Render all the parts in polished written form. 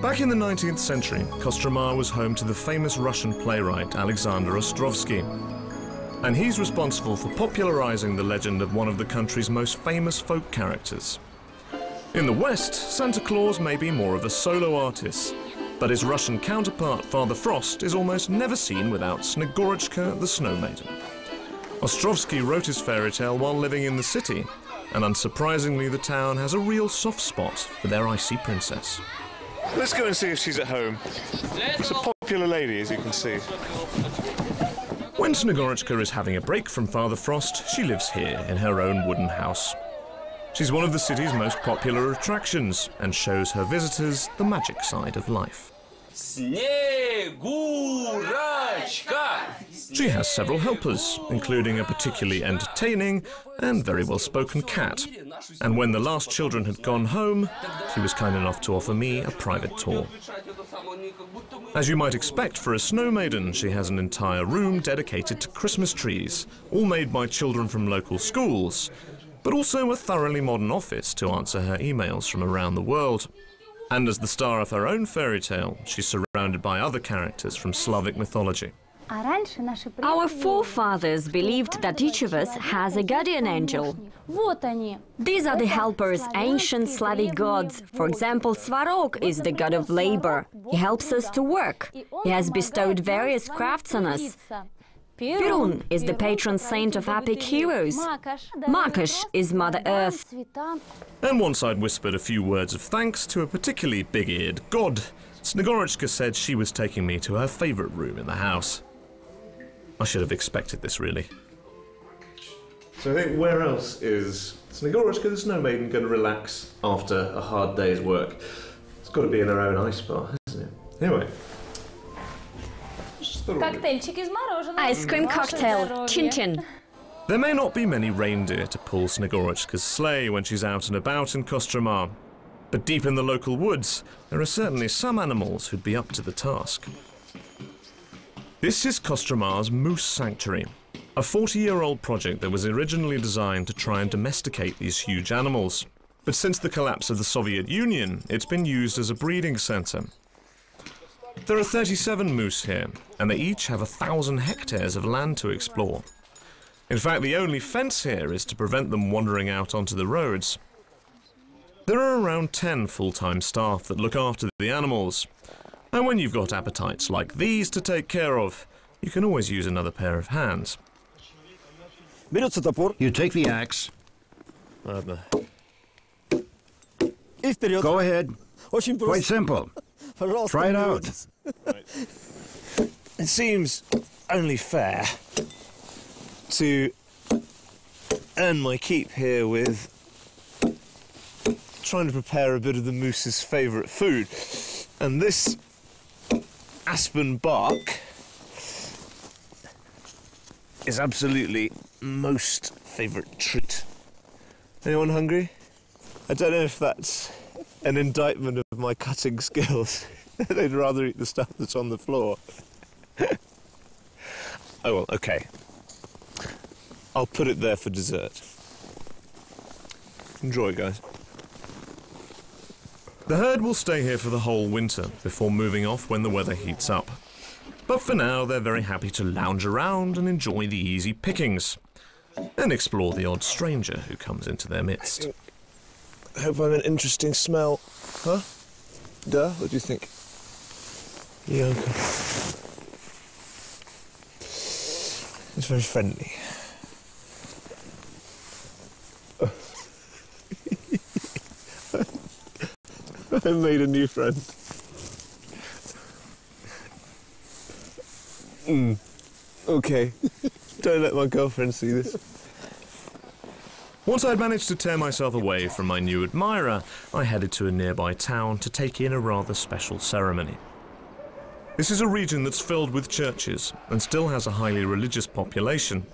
Back in the 19th century, Kostroma was home to the famous Russian playwright Alexander Ostrovsky. And he's responsible for popularizing the legend of one of the country's most famous folk characters. In the West, Santa Claus may be more of a solo artist, but his Russian counterpart, Father Frost, is almost never seen without Snegorotchka the Snow Maiden. Ostrovsky wrote his fairy tale while living in the city, and unsurprisingly the town has a real soft spot for their icy princess. Let's go and see if she's at home. It's a popular lady, as you can see. When Snegorotchka is having a break from Father Frost, she lives here in her own wooden house. She's one of the city's most popular attractions and shows her visitors the magic side of life. She has several helpers, including a particularly entertaining and very well-spoken cat. And when the last children had gone home, she was kind enough to offer me a private tour. As you might expect for a snow maiden, she has an entire room dedicated to Christmas trees, all made by children from local schools, but also a thoroughly modern office to answer her emails from around the world. And as the star of her own fairy tale, she's surrounded by other characters from Slavic mythology. Our forefathers believed that each of us has a guardian angel. These are the helpers, ancient Slavic gods. For example, Svarog is the god of labor. He helps us to work. He has bestowed various crafts on us. Perun is the patron saint of epic heroes. Makash is Mother Earth. And once I'd whispered a few words of thanks to a particularly big-eared god, Snegorotchka said she was taking me to her favourite room in the house. I should have expected this, really. So I think where else is Snegorotchka the Snow Maiden going to relax after a hard day's work? It's got to be in her own ice bar, hasn't it? Anyway. Ice cream cocktail, chin-chin. There may not be many reindeer to pull Snegorotchka's sleigh when she's out and about in Kostroma, but deep in the local woods, there are certainly some animals who'd be up to the task. This is Kostroma's Moose Sanctuary, a 40-year-old project that was originally designed to try and domesticate these huge animals. But since the collapse of the Soviet Union, it's been used as a breeding center. There are 37 moose here, and they each have 1,000 hectares of land to explore. In fact, the only fence here is to prevent them wandering out onto the roads. There are around 10 full-time staff that look after the animals. And when you've got appetites like these to take care of, you can always use another pair of hands. You take the axe. Go ahead. Quite simple. Try it out. It seems only fair to earn my keep here with trying to prepare a bit of the moose's favourite food. And this aspen bark is absolutely most favourite treat. Anyone hungry? I don't know if that's an indictment of my cutting skills. They'd rather eat the stuff that's on the floor. Oh well, okay. I'll put it there for dessert. Enjoy, guys. The herd will stay here for the whole winter before moving off when the weather heats up. But for now, they're very happy to lounge around and enjoy the easy pickings and explore the odd stranger who comes into their midst. I hope I'm an interesting smell. Huh? Duh? What do you think? Yeah, okay. It's very friendly. I made a new friend. Okay. Don't let my girlfriend see this. Once I'd managed to tear myself away from my new admirer, I headed to a nearby town to take in a rather special ceremony. This is a region that's filled with churches and still has a highly religious population.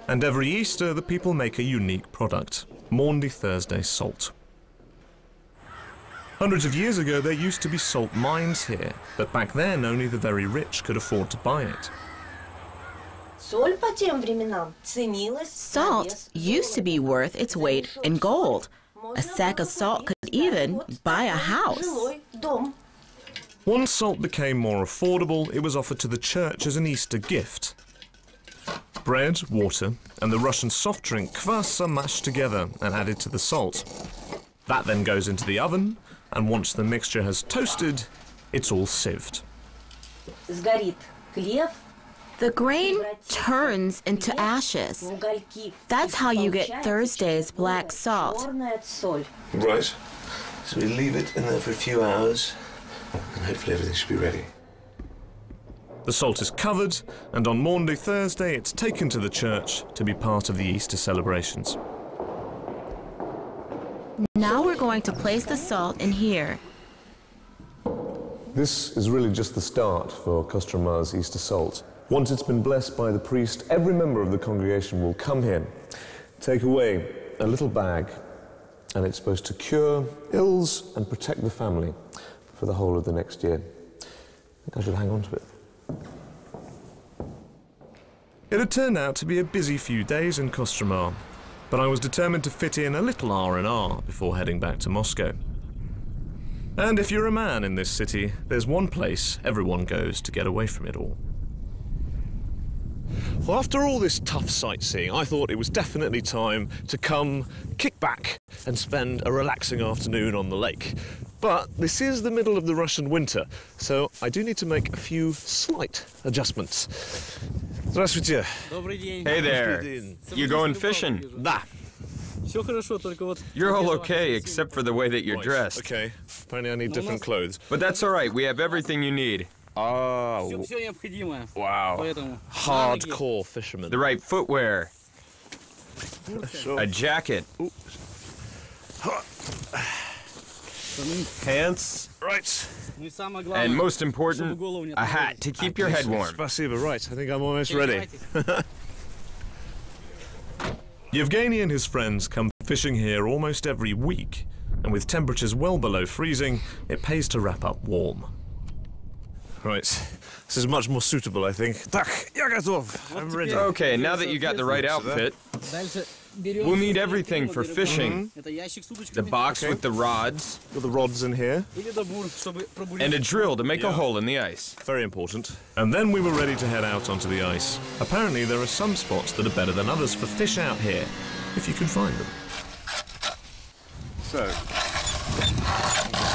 And every Easter, the people make a unique product, Maundy Thursday salt. Hundreds of years ago, there used to be salt mines here, but back then only the very rich could afford to buy it. Salt used to be worth its weight in gold. A sack of salt could even buy a house. Once salt became more affordable, it was offered to the church as an Easter gift. Bread, water, and the Russian soft drink kvass are mashed together and added to the salt. That then goes into the oven, and once the mixture has toasted, it's all sieved. The grain turns into ashes. That's how you get Thursday's black salt. Right. So we leave it in there for a few hours, and hopefully everything should be ready. The salt is covered, and on Maundy Thursday it's taken to the church to be part of the Easter celebrations. Now we're going to place the salt in here. This is really just the start for Kostroma's Easter salt. Once it's been blessed by the priest, every member of the congregation will come here, take away a little bag, and it's supposed to cure ills and protect the family for the whole of the next year. I think I should hang on to it. It had turned out to be a busy few days in Kostroma, but I was determined to fit in a little R&R before heading back to Moscow. And if you're a man in this city, there's one place everyone goes to get away from it all. Well, after all this tough sightseeing, I thought it was definitely time to come, kick back, and spend a relaxing afternoon on the lake. But this is the middle of the Russian winter, so I do need to make a few slight adjustments. Здравствуйте. Hey there. You going fishing? Da. You're all okay, except for the way that you're dressed. Okay. Apparently I need different clothes. But that's all right. We have everything you need. Ah, wow. Hardcore fisherman. The right footwear. A jacket. Pants. Right. And most important, a hat to keep your head warm. Spasiba, right. I think I'm almost ready. Yevgeny and his friends come fishing here almost every week, and with temperatures well below freezing, it pays to wrap up warm. Right. This is much more suitable, I think. Tak, я готов. I'm ready. Okay, now that you got the right outfit, we'll need everything for fishing. The box with the rods. Got the rods in here. And a drill to make a hole in the ice. Very important. And then we were ready to head out onto the ice. Apparently there are some spots that are better than others for fish out here, if you can find them. So,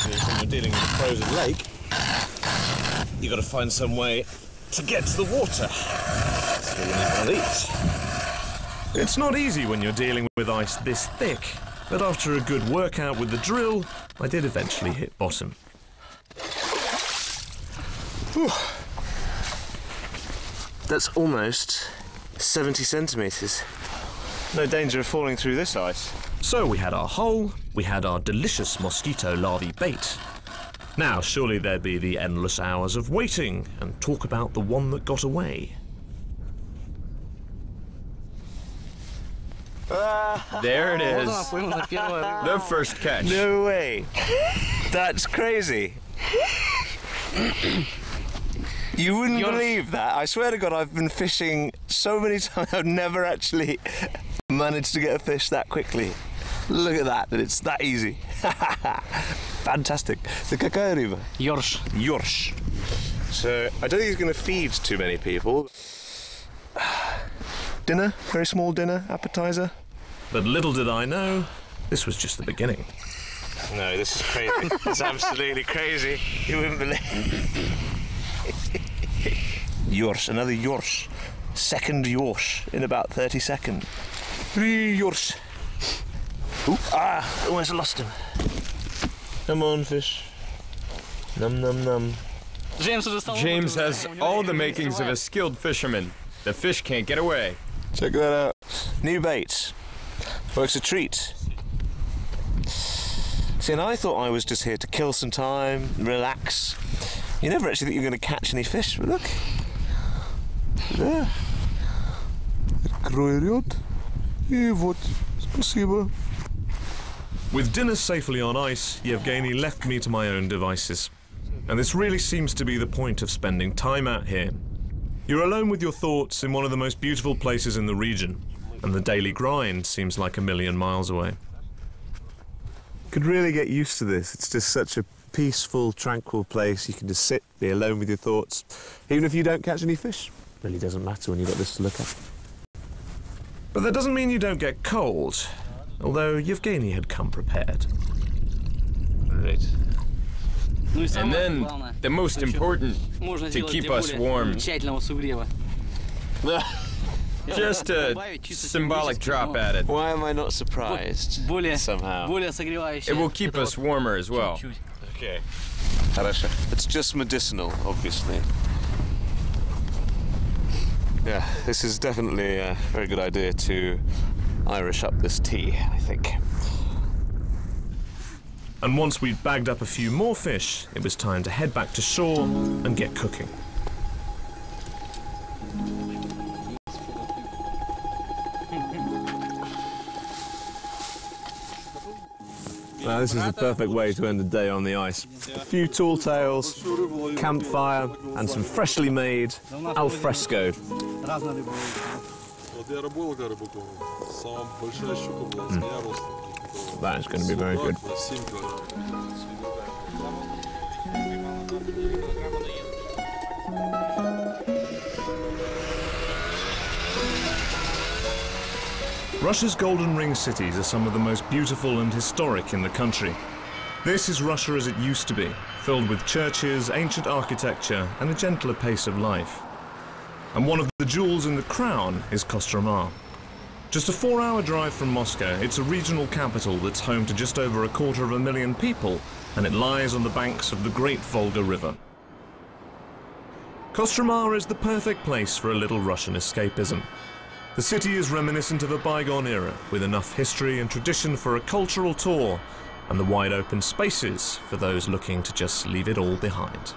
when you're dealing with a frozen lake, you've got to find some way to get to the water. So we need one of these. It's not easy when you're dealing with ice this thick, but after a good workout with the drill, I did eventually hit bottom. Whew. That's almost 70 centimetres. No danger of falling through this ice. So we had our hole, we had our delicious mosquito larvae bait. Now surely there'd be the endless hours of waiting and talk about the one that got away. There it is. The first catch. No way. That's crazy. You wouldn't believe that. I swear to God, I've been fishing so many times. I've never actually managed to get a fish that quickly. Look at that, it's that easy. Fantastic. The какая рыба? Yorsh. Yorsh. So, I don't think he's going to feed too many people. Dinner, very small dinner, appetizer. But little did I know, this was just the beginning. No, this is crazy. It's absolutely crazy. You wouldn't believe. Yorsh, another yorsh. Second yorsh in about 30 seconds. 3 yorsh. Ooh, almost lost him. Come on, fish. Num, num, num. James has all the makings of a skilled fisherman. The fish can't get away. Check that out. New bait. Works a treat. See, and I thought I was just here to kill some time, relax. You never actually think you're going to catch any fish, but look. There. Кроерет. И вот. Спасибо. With dinner safely on ice, Yevgeny left me to my own devices. And this really seems to be the point of spending time out here. You're alone with your thoughts in one of the most beautiful places in the region, and the daily grind seems like a million miles away. Could really get used to this. It's just such a peaceful, tranquil place. You can just sit, be alone with your thoughts. Even if you don't catch any fish, it really doesn't matter when you've got this to look at. But that doesn't mean you don't get cold, although Yevgeny had come prepared. Right. And then, the most important, to keep us warm. Just a symbolic drop added. Why am I not surprised? Somehow. It will keep us warmer as well. Okay. It's just medicinal, obviously. Yeah, this is definitely a very good idea to Irish up this tea, I think. And once we'd bagged up a few more fish, it was time to head back to shore and get cooking. Now, this is the perfect way to end the day on the ice. A few tall tales, campfire, and some freshly made al fresco. That is going to be very good. Russia's Golden Ring cities are some of the most beautiful and historic in the country. This is Russia as it used to be, filled with churches, ancient architecture, and a gentler pace of life. And one of the jewels in the crown is Kostroma. Just a 4-hour drive from Moscow, it's a regional capital that's home to just over 250,000 people, and it lies on the banks of the great Volga River. Kostroma is the perfect place for a little Russian escapism. The city is reminiscent of a bygone era, with enough history and tradition for a cultural tour, and the wide open spaces for those looking to just leave it all behind.